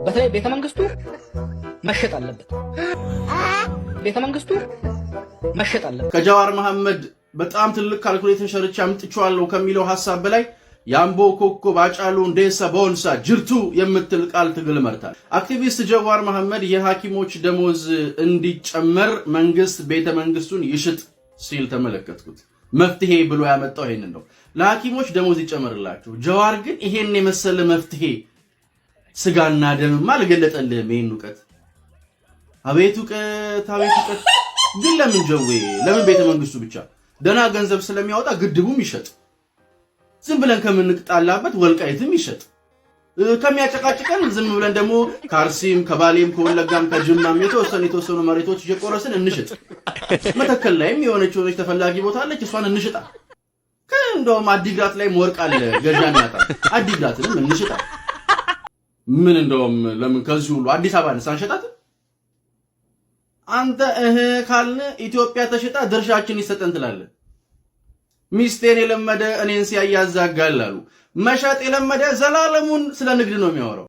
በተለይ ቤተ መንግስቱ መሸጥ አለበት። ቤተ መንግስቱ መሸጥ አለበት። ከጃዋር መሐመድ በጣም ትልቅ ካልኩሌሽን ሸርቻ አምጥቻለሁ ከሚለው ሐሳብ በላይ ያምቦ ኮኮብ አጫሉ እንደሳ ቦንሳ ጅርቱ የምትል ቃል ትግል መርታል። አክቲቪስት ጃዋር መሐመድ የሐኪሞች ደሞዝ እንዲጨመር መንግስት ቤተ መንግስቱን ይሽጥ ሲል ተመለከትኩት። መፍትሄ ብሎ ያመጣው ይሄንን ነው። ለሐኪሞች ደሞዝ ይጨመርላችሁ። ጃዋር ግን ይሄን የመሰለ መፍትሄ ስጋና ደምማ አልገለጠልህም። ይሄን ዕውቀት አቤት ዕውቀት ግን ለምን ጀዌ ለምን ቤተ መንግስቱ ብቻ ደና ገንዘብ ስለሚያወጣ ግድቡም ይሸጥ፣ ዝም ብለን ከምንቅጣላበት ወልቃይትም ይሸጥ፣ ከሚያጨቃጭቀን ዝም ብለን ደግሞ ካርሲም ከባሌም ከወለጋም ከጅማም የተወሰኑ መሬቶች እየቆረስን እንሽጥ፣ መተከል ላይም የሆነች ተፈላጊ ቦታ አለች እሷን እንሽጣ፣ እንደውም አዲግራት ላይ ወርቅ አለ ገዣን ያጣ አዲግራትንም እንሽጣ። ምን እንደውም ለምን ከዚህ ሁሉ አዲስ አበባን ሳንሸጣት አንተ ካልን ኢትዮጵያ ተሽጣ ድርሻችን ይሰጠን ትላለህ። ሚስቴን የለመደ እኔን ሲያያዛጋል አሉ። መሸጥ የለመደ ዘላለሙን ስለ ንግድ ነው የሚያወራው።